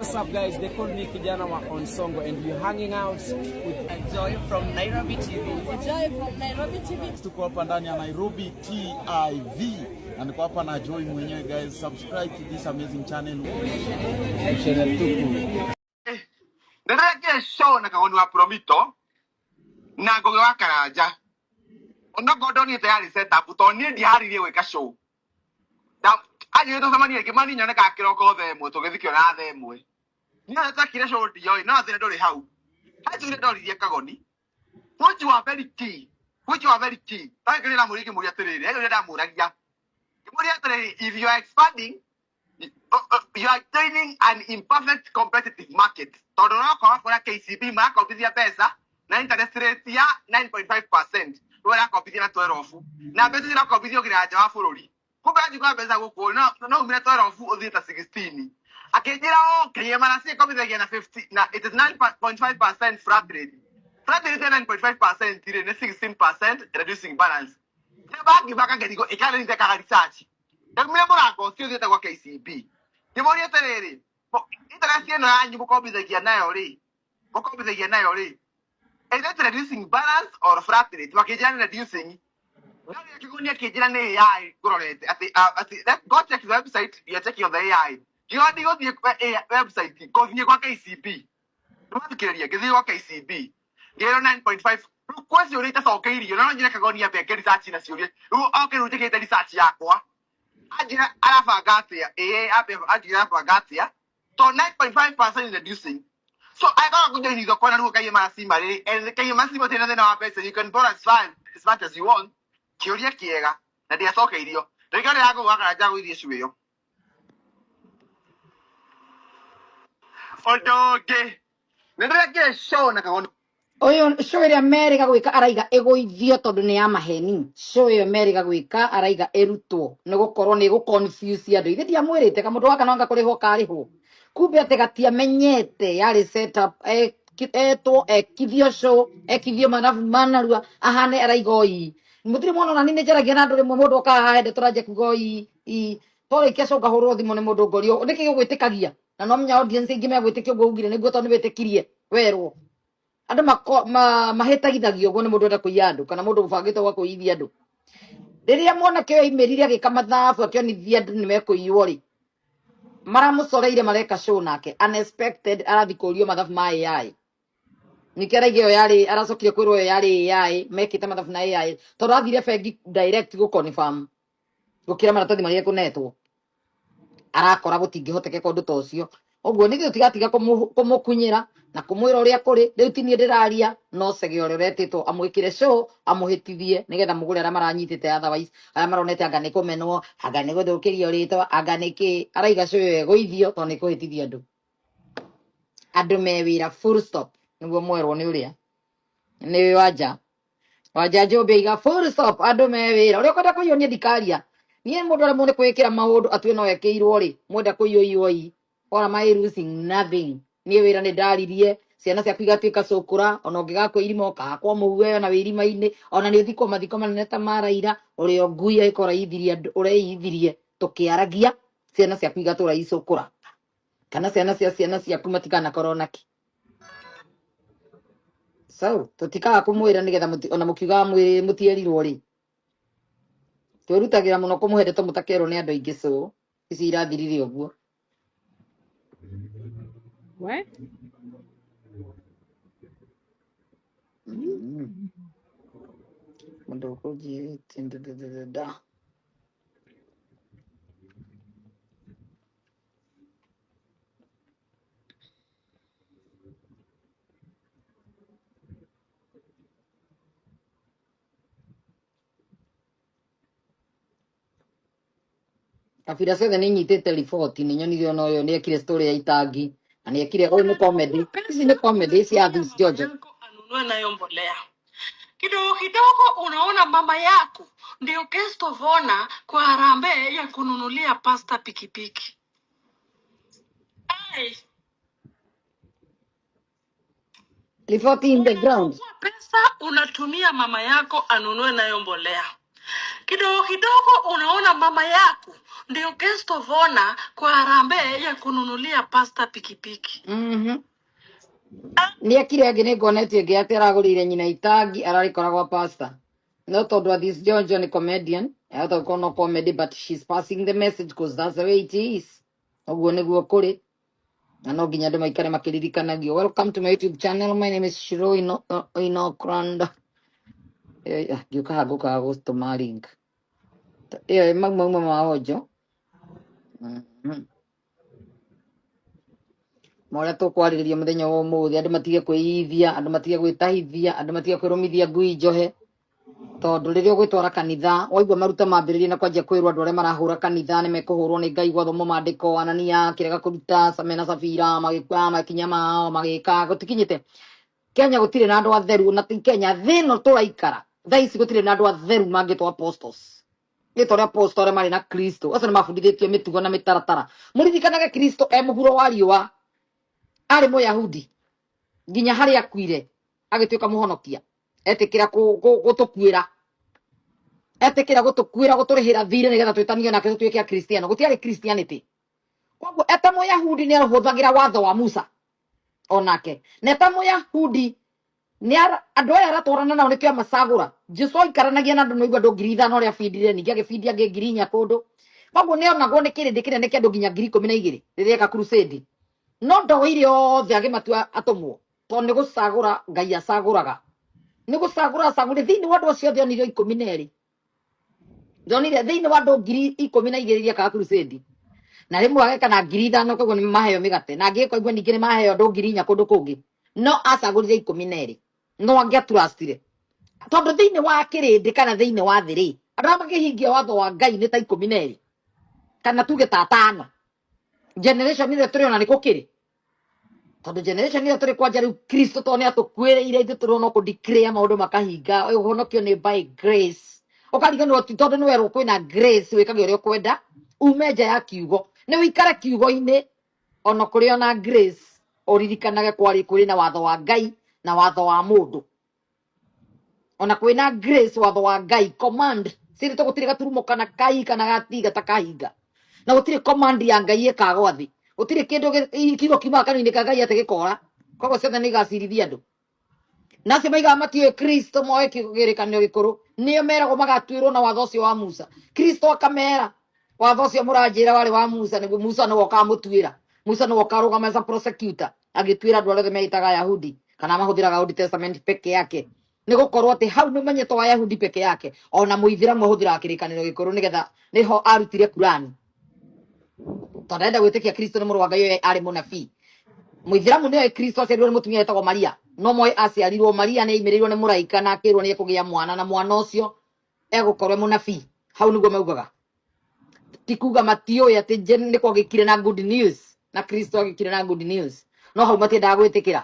What's up guys, they call me Kijana wa Onsongo and you're hanging out with Joy from Nairobi TV. Joy from Nairobi TV. Tuko hapa ndani ya Nairobi TV. Na niko hapa na Joy mwenyewe guys. Subscribe to this amazing channel. Channel tuku. Ndareke show na kagoni wa Promito. Na goge wa Karaja. Ono godoni tayari set up to ni di hari weka show. Da aje to samani ke mani nyane ka kiroko themo to githikio na themo. Ni ata kire show di yo no athire ndori hau. Haji ndori ye kagoni. Which you are very key. Ta kire na muri ki muri atirire. Ege nda muragia. Muri atirire if you are expanding you are training an imperfect competitive market. Todo no ko for KCB ma compete pesa na interest rate ya 9.5%. Wala compete na 12. Na pesa na compete yo kira jawa fulori. Kumbe ajikwa pesa goko no mira 12 odita 16. Akejira okay mana si compete na 50 na it is 9.5% flat rate. Flat rate 9.5% tire na 16% reducing balance. Na bagi baka gedigo ikale ni teka research. Nagmira mora ko sio dita kwa KCB. Timori terere. Interest ye na anyu ko bizagia nayo ri. Ko bizagia nayo ri. Is that reducing balance or flat rate? Wakijana reducing. Now you can only get an AI. Go check the website. You're checking on the AI. You want to go to the website because you got KCB. You want to carry because you got KCB. You're 9.5. Request your data for carry. You're not going to go near the research in a series. You okay? You take the research. Yakwa. Ajira Alafagatia. Ajira Fagatia. So 9.5% is reducing. So I got to go to the corner who can see Marie and can you massive than our person? You can borrow as much as you want. Curia Kiega, that they are so radio. They got to go work with this way. Although gay, never get shown like on. Oyo show ya America gwika araiga egoithio tondu ni ya maheni. Show ya America gwika araiga erutwo ni gukorwo ni gu confuse andu. Ithe dia mwirite ka mundu waka no anga kuriho kariho. Kumbe ategatia menyete yari setup eto ekithio show ekithio manarua ahane araigoi mutiri mono na nini njaragia na nduri mundu okahaende turaje kugoi tore kesho ngahurwo thimu ni mundu ngorio niki gugwitikagia na no menya audience ingi megwitikio ngugire niguo tondu witikirie werwo andu mahitagithagio uguo ni mundu enda kuiya andu kana mundu ubangite gwa kuithia andu riria mwanake oyo imerire agika mathabu akionithia andu ni mekuiywo ri maramucoreire mareka show nake unexpected arathikurio mathabu ma AI nikeraige yo yari aracokire kwirwo yo yari AI mekite mathabu na AI tondu athire bengi direct go confirm gukira maratathi maria kunetwo arakora gutingihoteke kondu tocio uguo nithio tigatiga kumukunyira na kumwira uria kuri riu tinie ndiraria no sege ore retitwo amwikire show amuhitithie nigetha mugure ara maranyitite otherwise ara maronete anga ni kumenwo anga ni guthukirio ritwa anga niki araiga show egoithio to ni kuhitithia andu mewira full stop niguo mwerwo ni uria ni waja njombe iga full stop andu mewira uria kwenda kuyonia ndikaria nie mundu ara mone kwikira maundu atwe no ekeirwo ri mwenda kuyoioi or am I losing nothing ni wira ni ndaririe ciana cia kwigatwika cukura ona ngigakwo irimo kakwa muwe na wirima-ini ona ni uthikwo mathiko manene ta maraira urio ngui aikora ithirie ureithirie tukiaragia ciana cia kwigatura icukura kana ciana ciaku matikana corona ki so tutikaga kumwira nigetha ona mukiuga mwiri mutierirwo ri twirutagira muno kumuhete to mutakero ni andu aingi so ici irathirire uguo What? Mundo koji da Afira ciothe nĩ nyitĩte riboti nĩ nyonire ona ũyũ nĩ ekire story ya itangi na nĩ ekire ũyũ nĩ comedy ici nĩ comedy cia Athis George Anunue nayo mbolea kidogo kidogo. Unaona mama yako ndio guest of honor kwa harambee ya kununulia pasta pikipiki. Ai, riboti in the ground pesa unatumia mama yako anunue nayo mbolea. Kidogo kidogo unaona mama yako ndio guest of honor kwa harambee ya kununulia pasta pikipiki. Nĩ ekire angĩ nĩ ngonetie ngĩ atĩ aragũrĩire nyina itangi ararĩkoragwo pastor. No tondũ Athis Jonjo nĩ comedian, ahota gũkorwo no comedy, but she's passing the message because that's the way it is. Ũguo nĩguo kũrĩ. Na no nginya andũ maikare makĩririkanagio. Welcome to my YouTube channel. My name is Shiro Inokranda. Ngĩũka haha ngũkaga gũtũma link. Ĩyo mauma ma Onjo. Mora tũkwarĩrĩria mũthenya wa ũmũthĩ, andũ matige kwĩithia, andũ matige gwĩtahithia, andũ matige kwĩrũmithia ngui njohe. Tondũ rĩrĩa ũgwĩtwara kanitha, waigua maruta mambĩrĩrie na kwanjia kwĩrwo andũ arĩa marahũra kanitha nĩ mekũhũrwo nĩ Ngai gwathomwo maandĩko, Anania kĩrega kũruta Samena Safira magĩkua makinya mao magĩka gũtikinyĩte. Kenya gũtirĩ na andũ atheru, na ti Kenya thĩ ĩno tũraikara thaa ici gũtirĩ na andũ atheru mangĩtwo apostles. Gĩtwo rĩa apostle arĩa marĩ na Kristo, acio nĩ mabundithĩtio mĩtugo na mĩtaratara. Mũririkanage Kristo mũhuro wa riũa arĩ Mũyahudi nginya harĩa akuire agĩtuĩka mũhonokia, etĩkĩra gũtũkuĩra, etĩkĩra gũtũkuĩra, gũtũrĩhĩra thirĩ nĩgetha twĩtanio nake tũtuĩke akristiano. Gũtiarĩ Christianity. Koguo eta Mũyahudi nĩ ahũthagĩra watho wa Musa onake, na eta Mũyahudi nĩ andũ aya aratwarana nao nĩkĩo amacagũra. Jesu aikaranagia na andũ no igua andũ 5,000 ũrĩa bindire, ningĩ agĩbindia angĩ 4,000 kũndũ. Koguo nĩ onagwo nĩ kĩrĩndĩ kĩnene kĩa andũ nginya 12,000 rĩrĩa eka crusade. No ndogoire othe agĩmatua atũmwo, tondũ nĩ gũcagũra Ngai acagũraga. Nĩ gũcagũra acagũre thĩinĩ wa andũ acio othe onire 12. Ndonire thĩinĩ wa andũ 12,000 iria ekaga crusade. Na rĩmwe ageka na 5,000, koguo nĩ maheo mĩgate. Na angĩ koigua ningĩ nĩ maheo andũ 4,000 kũndũ kũngĩ. No acagũrire 12. No angĩaturastire. Tondũ thĩinĩ wa kĩrĩndĩ kana thĩinĩ wa thĩ-rĩ, andũ arĩa makĩhingia watho wa Ngai nĩ ta 12. Kana tuge ta 5. Generation ĩrĩa tũrĩ ona nĩ gũkĩrĩ. Tondũ generation ĩrĩa tũrĩ kwanja rĩu Kristo tondũ nĩ atũkuĩrĩire ithuĩ tũrĩ no kũ-declare maũndũ makahinga. Ũhonokio nĩ by grace. Ũkariganĩrwo ti tondũ nĩ werwo kwĩna grace wĩkage ũrĩa ũkwenda, ume nja ya kiugo. Nĩ wĩikare kiugo-inĩ ona kũrĩ ona grace, ũririkanage kũrĩ na watho wa Ngai na watho wa mũndũ. Ona kwĩna grace watho wa Ngai command siri to gũtirĩ gaturumo kana kai kana gatiga takahinga. Na gũtirĩ command ya Ngai ĩkagwa thĩ. Gũtirĩ kĩndũ kiugo kiumaga kanua-inĩ ka Ngai atĩ gĩkora. Koguo ciothe nĩ igacirithia andũ. Nacio maigaga matiũĩ Kristo moe kĩrĩkanĩro gĩkũrũ, nĩo meragwo magatuĩrwo na watho ũcio wa Musa. Kristo akamera watho ũcio mũranjĩra warĩ wa Musa, nĩguo Musa nĩwe ũkaga mũtuĩra. Musa nĩwe ũkarũgama as a prosecutor agĩtuĩra andũ arĩa meitaga Ayahudi kana mahũthĩraga Old Testament peke yake. Nĩ gũkorwo atĩ hau nĩ ũmenyetwo wa Ayahudi peke yake, ona Mũithĩramu ahũthĩraga kĩrĩkanĩro gĩkũrũ nĩgetha nĩho arutire Kurani. Tondũ enda gwĩtĩkia Kristo nĩ mũrũ wa Ngai arĩ mũnabii. Mũithĩramu nĩoĩ Kristo aciarirwo nĩ mũtumia wetagwo Maria. No moĩ aciarirwo Maria nĩ aimĩrĩirwo nĩ mũraika na akĩrwo nĩ ekũgĩa mwana, na mwana ũcio egũkorwo mũnabii. Hau nĩguo maugaga. Ti kuga matiũĩ atĩ nĩ kwagĩkire na good news na Kristo agĩkire na good news. No hau matiendaga gwĩtĩkĩra.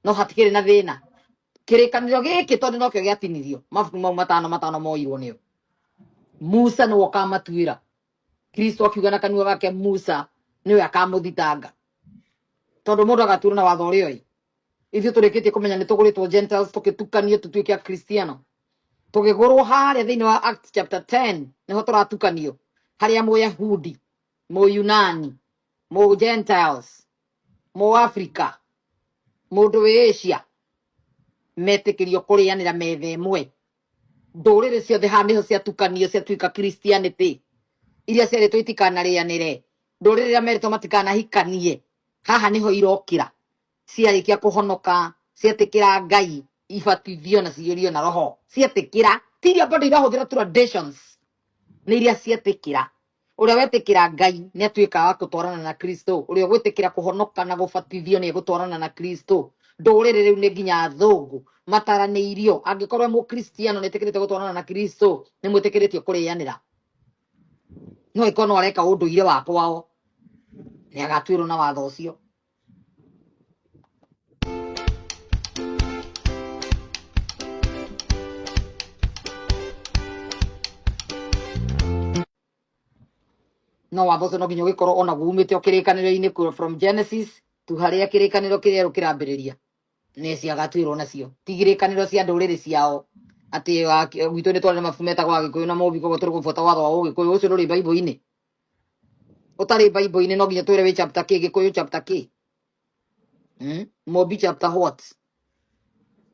No hatikĩrĩ na thĩna. Kĩrĩkanĩro gĩkĩ tondũ nokĩo gĩatinirio. Mabuku mau matano moirwo nĩo. Musa nĩwe ũkamatuĩra. Kristo akiuga na kanua gake Musa nĩwe akamũthitanga. Tondũ mũndũ agatuĩrwo na watho ũrĩa oĩ. Ithuĩ tũrĩkĩtie kũmenya nĩ tũgũrĩtwo Gentiles tũgĩtukanio tũtuĩke Akristiano. Tũgĩgũrwo harĩa thĩinĩ wa Acts chapter 10 nĩho tũratukanio. Harĩa Mũyahudi, Mũyunani, Gentiles, Mũafrika, mũndũ wĩ Asia metĩkĩrio kũrĩanĩra metha ĩmwe. Ndũrĩrĩ ciothe haha nĩho ciatukanio ciatuĩka Christianity. Iria ciarĩtwo itikanarĩanĩre. Ndũrĩrĩ iria merĩtwo matikanahikanie. Haha nĩho irokĩra. Ciarĩkia kũhonoka, cietĩkĩra Ngai, ibatithio na ciyũrio na roho. Cietĩkĩra, ti iria bado irahũthĩra traditions. Nĩ iria cietĩkĩra. Ũrĩa wetĩkĩra Ngai nĩ atuĩkaga wa gũtwarana na Kristo. Ũrĩa gwĩtĩkĩra kũhonoka na gũbatithio nĩ egũtwarana na Kristo. Ndũrĩrĩ rĩu nĩ nginya athũngũ mataranĩirio. Angĩkorwo Mũkristiano nĩ etĩkĩrĩte gũtwarana na Kristo, nĩ mwĩtĩkĩrĩtio kũrĩanĩra. No ĩkorwo no areka ũndũire wa kwao, nĩ agatuĩrwo na watho ũcio. No watho ũcio no nginya ũgĩkorwo ona umĩte o kĩrĩkanĩro-inĩ from Genesis tu harĩa kĩrĩkanĩro kĩrĩa kĩrambĩrĩria. Nĩ ciagatuĩrwo nacio. Ti kĩrĩkanĩro cia ndũrĩrĩ ciao. Atĩ gwitũ nĩ twarĩ na mabuku metagwo Agĩkũyũ na Mũmbi, koguo tũrĩ gũbuata watho wa Ũgĩkũyũ. Ũcio ndũrĩ Bible-inĩ. utari bible ini no nginya twire wi chapter ki gikuyu chapter ki Mobi chapter what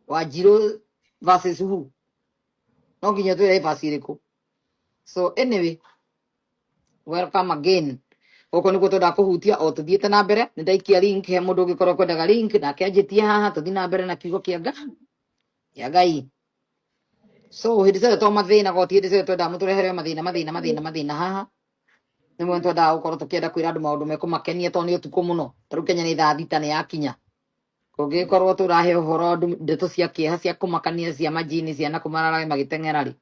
Wajiro verses who no nginya twire verse iriku. So anyway, welcome again. Oko niko to kuhutia o tuthiete na mbere ni ndaikia link he mundu ngikorwo kwendaga link nake anjitie haha tuthi na mbere na kiugo kia Ngai. So hindi se to mathina go hindi se twenda muturehere mathina haha ni mwe twenda gukorwo tukienda kwira andu maundu mekumakenia to ni utuku muno taru Kenya ni thaa thita ni yakinya kungikorwo turahe uhoro ndeto cia kieha cia kumakania cia majini cia na kumarara magiteng'era ri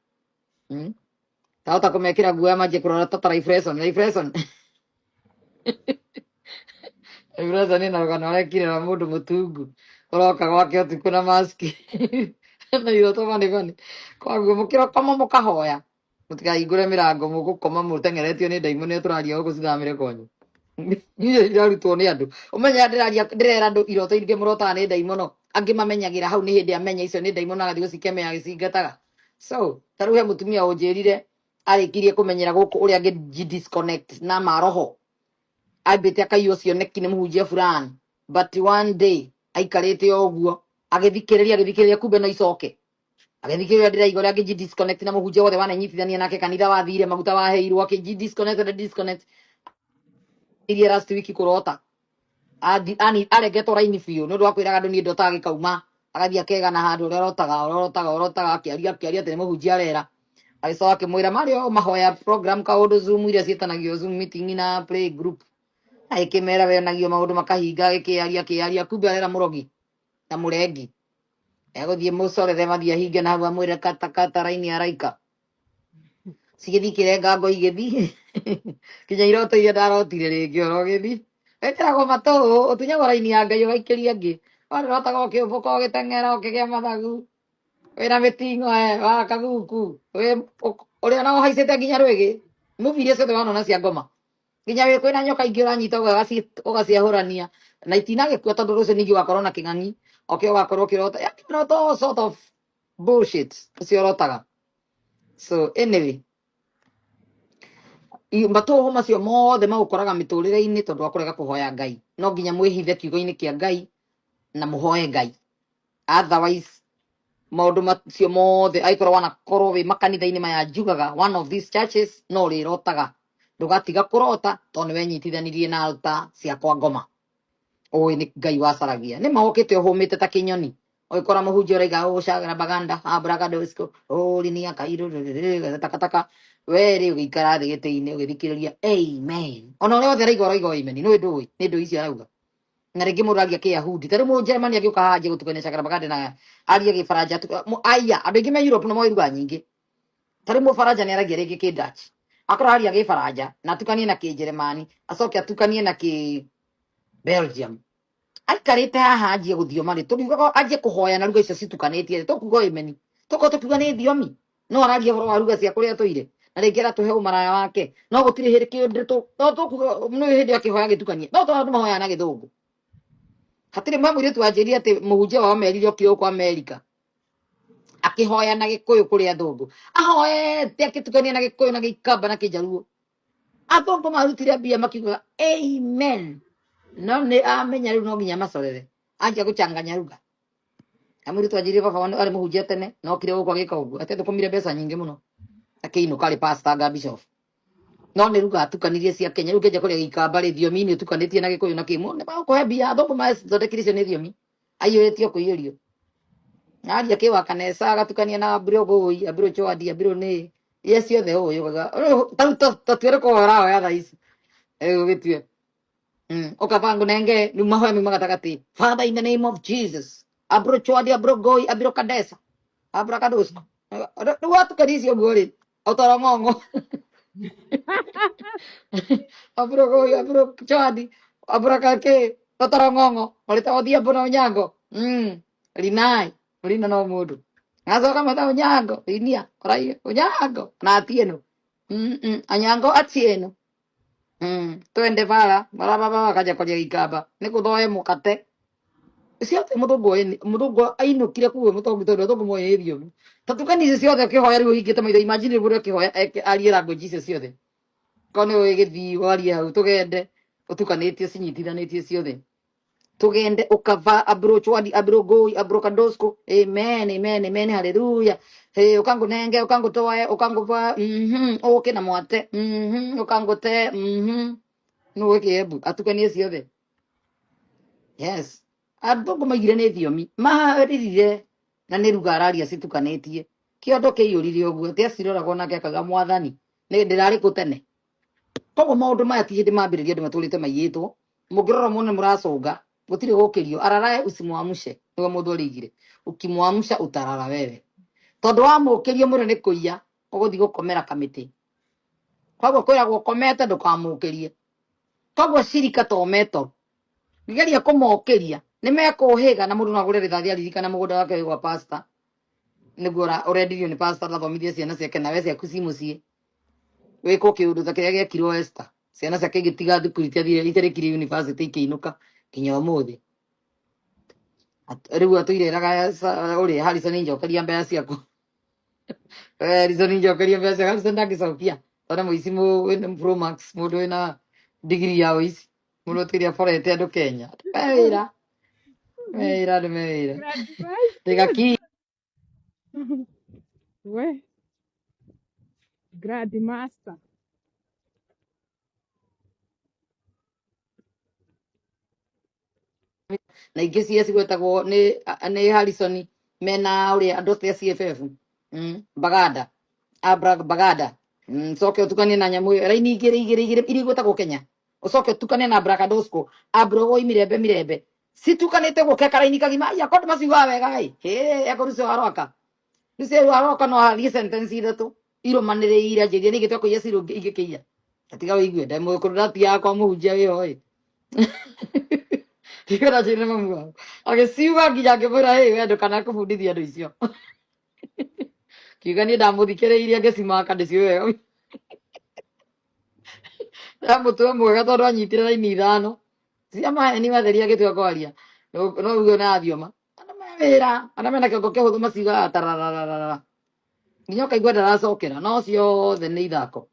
tahota kumekira guoya manjie kurora ta refreshen ni na rugano rekire na mundu mutungu uroka gwake utuku na maski na iroto bani kwaguo mukira kama mukahoya mutikahingure mirango mugukoma muteng'eretio ni ndaimoni turaria ugu cithamire konyu niye irarutwo ni andu umenya ndirera andu iroto irige murotaga ni ndaimono angi mamenyagira hau ni hindi amenya icio ni ndaimono agathi gucikemea agicingataga. So taruhe mutumia unjirire arikirie kumenyera guku uria angi disconnect na maroho abite akaiywo cioneki ni muhunjia fulani but one day aikarite oguo agithikiriria kumbe no icoke agithikiriria ndiraigua uria angi disconnect na muhunjia wothe wananyitithania nake kanitha wathire maguta waheirwo aki disconnect iria last week kurota ani aregetwo raini biũ nĩ ũndũ wa kwĩraga andũ niĩ ndotaga gĩkauma agathiĩ akegana handũ ũrĩa orotaga akĩaria atĩ nĩ mũhunjia arera agĩcoka akĩmwĩra Mario mahoya program kaũndũ Zoom iria ciĩtanagio Zoom meeting na play group agĩkĩmera wenagio maũndũ makahinga akĩaria kumbe arera mũrogi na mũrengi egũthiĩ mũcorethe mathiĩ ahinge na hau amwĩre kata raini araika cigĩthiĩ kĩrengango igĩthiĩ kinya iroto iria ndarotire rĩngĩ oro gĩthiĩ wĩkĩragwo matũ ũtunyagwo raini ya Ngai ũgaikĩria angĩ warĩrotaga ũkĩũmbũka ũgĩteng'era ũkĩgĩa mathagu wĩna mĩting'o wa kaguku ũrĩa ona ũhaicĩte nginya rwĩgĩ movie iria ciothe wanona cia ngoma nginya kwĩna nyoka ingĩ ũranyita ũgaciahũrania na itinagĩkua tondũ rũciũ ningĩ ũgakorwo na kĩng'ang'i oke ũgakorwo ũkĩrota all sort of bullshit ũcio ũrotaga. So anyway, matoho macio mothe magukoraga miturire-ini tondu wa kurega kuhoya Ngai no nginya mwihithe kiugo-ini kia Ngai na muhoe Ngai otherwise maundu macio mothe aikorwo wanakorwo wi makanitha-ini maya njugaga one of these churches no rirotaga ndugatiga kurota tondu wenyitithanirie na altar ciakwa ngoma oi ni Ngai wacaragia ni mahokete ohumite ta kinyoni oikora muhunjia uraiga ugucagara baganda abragadosko linia kairu takataka weri ugikara thi giti-ini ugithikiriria amen ona uria othe araigua amen ni ndu icio arauga na ringi mundu aria kiyahudi tari mu Germany agiuka haje gutukania cagara baganda na aria gifaranja aya andu aingi me Europe no moiruga nyingi tari mu faranja ni aragia ringi ki Dutch akora aria gifaranja na atukanie na ki Germany acoke atukanie na ki Belgium aikarite haha anjie guthioma ri turiugaga anjie kuhoya na ruga icio citukanĩtie tukuga imeni tukiuga nĩ thiomi no araria horo wa ruga cia kuria tuire na ringi aratuhe umaraya wake no gutire hĩndĩ kĩndũ no tukuga no hĩndĩ akĩhoya gĩtukanie no tondũ mahoya na gĩthũngũ hatirĩ mũirĩtu wanjĩrire atĩ mũhunjia wao merire okire kwa Amerika akĩhoya na gĩkũyũ kũrĩ athũngũ ahoete agĩtukania na gĩkũyũ na gĩikamba na kĩnjaruo athũngũ marutire mbia makiuga amen no nĩ amenya rĩu no nginya macorere anjia gũchanganya ruga amũirĩtu wanjĩrire baba arĩ mũhunjia tene no okire gũkũ agĩka ũguo atĩ thũkũmire mbeca nyingĩ mũno akĩinũka arĩ pastor anga bishop no nĩ ruga atukanirie cia Kenya rĩu kĩnja kũrĩa gĩikamba rĩ thiomi-inĩ ũtukanĩtie na gĩkũyũ na kĩmũ nĩ magũkũhe mbia athũngũ mathondekire icio nĩ thiomi aiyũrĩtio kũiyũrio aria kĩwakanesa agatukania na Abirogoi Abirogwadi Abiro nĩ iria ciothe ũyũgaga tatuĩre kũhorahoya thaa ici gũgĩtue ukapango nenge ni mahoya mima gatagatĩ Father in the name of Jesus Abirogwadi Abirogoi Abirokadesa Abrakadosko rĩu watukania icio ũguo rĩ ũtoro ng'ong'o Abirogoi Abirogwadi Abirakake ũtoro ng'ong'o ũrĩtagwo Thiambo Onyango Linai Lina no mũndũ ngacoka mwĩta Onyango Linia ũraiyo Onyango na Atieno Onyango Atieno twende bara barabara kaja kwaria gĩikamba nĩ gũthoe mũkate ciothe mũthũngũ ainũkire kuo mũtongu tondũ mũthũngũ moĩ thiomi tatukani icio ciothe ũkĩhoya rĩu ũhingĩte maitho imagine rĩu ũrĩa ũkĩhoya arie language icio ciothe kono gĩthii waria hau tũgende ũtukanĩtie cinyitithanĩtie ciothe tugende ukava abrochwadi abrogoi abrokadosko amen amen amen haleluya ukango nenge ukango toa ukango va oke na mwate ukango te no wekebu atukanie ciothe yes andũ maigire nĩ thiomi maharĩrire na nĩ ruga araria citukanĩtie kĩondo kĩiyũrire ũguo te aciroragwo nake akaga mwathani nĩ ndĩrarĩ kũ tene koguo maũndũ maya ti hĩndĩ mambĩrĩria andũ matũrĩte maiyĩtwo mũngĩrora muone mũracũnga gũtirĩ gũkĩrio ararae usimwamshe nĩguo mũndũ arĩigire ukimwamsha utarara wewe tondũ wamũkĩrie mũno nĩ kũiya ũgũthiĩ gũkomera kamĩtĩ koguo kwĩragwo komete ndũkamũkĩrie koguo cirika tometo ngeria kũmokĩria nĩmekũhĩga na mũndũ no agũre rithathi aririkana mũgũnda wake gwa pastor nĩguo ũrendirio nĩ pastor athomithie ciana ciake nawe ciaku ci mũciĩ wĩkwo kĩũndũ ta kĩrĩa gĩekirwo Esther ciana ciake igĩtiga thukuru iterĩkire university ikĩinũka kinya ũmũthĩ rĩu atũireraga ũrĩa Harrison njokeria mbeca ciaku Harrison njokeria mbeca ciaku Harrison ndangĩcokia ona mũici wĩna Pro Max mũndũ wĩna degree ya ũici mũndũ ũtĩria forete andũ Kenya wĩra ndĩgaki We, Grandmaster. na ingĩ cia cigwetagwo nĩ Harrison mena ũrĩa andũ cia CFF Bagada Bagada coke ũtukanie na nyamũ raini igĩrĩ iria igwetagwo Kenya ucoke ũtukanie na Brakadosko Abrogo mirembe situkanĩte gũkeka raini kagima ya kondo maciuga wega ekorucio waroka Nise waroka no harie sentence ithatũ irũmanĩrĩire njĩria nĩ gĩtwa kũiya ciro ingĩkĩiya atiga wĩigue ndemwe kũrati yakwa mũhunjia wĩho Kikora chini mamu. Agĩciuga nginya ngĩmwĩra wendo kana kũbundithia andũ icio. Kiuga niĩ ndamũthikĩrĩirie ngĩcimaka ndĩcio wega. Ndamũtua mwega tondũ anyitire raini ithano. Cia maheni matheria gĩtua kwaria. No ugo na thioma. Ana mena kĩongo kĩhũthũ maciuga tarararara. Nginya ũkaigua ndaracokera no ciothe nĩ ithako.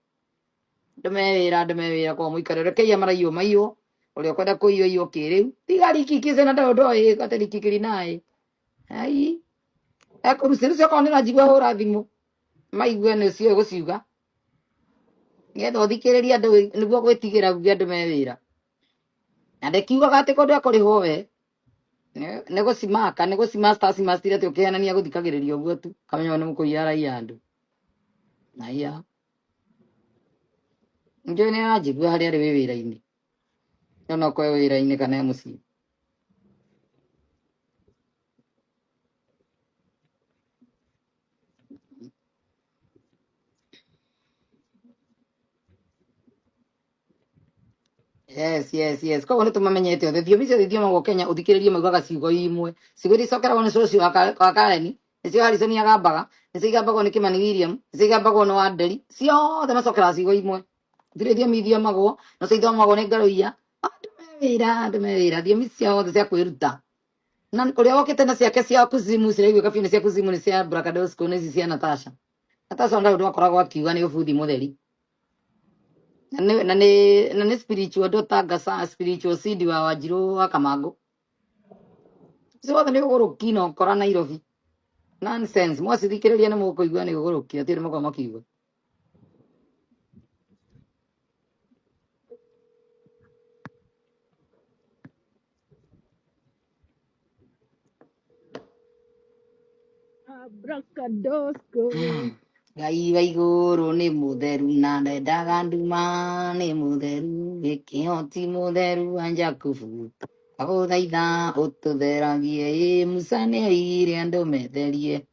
Ndũmewĩra kwa mũikarĩre kĩia maraiywo maiywo. Ũrĩa kwenda kũiywo kĩrĩu tigari kikize na ndoĩ kateri kikiri naye ai ekũrucĩrĩ cio konera njigua hũra thimũ maigue nĩ cio gũciuga ngetha ũthikĩrĩria andũ nĩguo gwĩtigĩra guo andũ me wĩra na ndĩkiugaga atĩ kũndũ ekũrĩhwo we nĩ gũcimaka nĩ gũcimastire atĩ ũkĩhenania gũthikagĩrĩria ũguo tu kamenya nĩ mũkũiya raia andũ naiya njũĩ nĩ aranjigua harĩa arĩ wĩ wĩra-inĩ no kwa wĩra-inĩ kana mũciĩ yes koguo nĩ tũmamenyete othe thiomi cio thiomi gwa Kenya ũthikĩrĩrie maugaga ciugo imwe ciugo iria icokeragwo nĩ cũcũ wa Karen nĩcio Harrison agambaga nĩcio igambagwo nĩ Kimani William nĩcio igambagwo nĩ Wanderi ciothe macokeraga ciugo imwe thirĩ thiomi ithiomagwo no cio ithomagwo nĩ Ngaruiya andũ me wĩra thiomi ciothe cia kwĩruta na ũrĩa wokĩte na ciake cia kuzimu ciraiguĩka biũ nĩ cia kuzimu nĩ cia Brakadosko nĩ cia Natasha ndau akoragwo akiuga nĩ ũbuthi mũtheri na nĩ spiritual ndotanga spiritual seed wa Wanjirũ wa Kamango ciothe nĩ ũgũrũki no kora Nairobi nonsense mwacithikĩrĩria nĩ mũkũigua nĩ ũgũrũki atĩ nĩ mũkorwo makiuga Brakadosko. Ngai wa igũrũ nĩ mũtheru na ndendaga nduma nĩ mũtheru gĩkĩo ti mũtheru wa Jakubu agũthaitha ũtũtheragie Musa nĩ oigire andũ metherie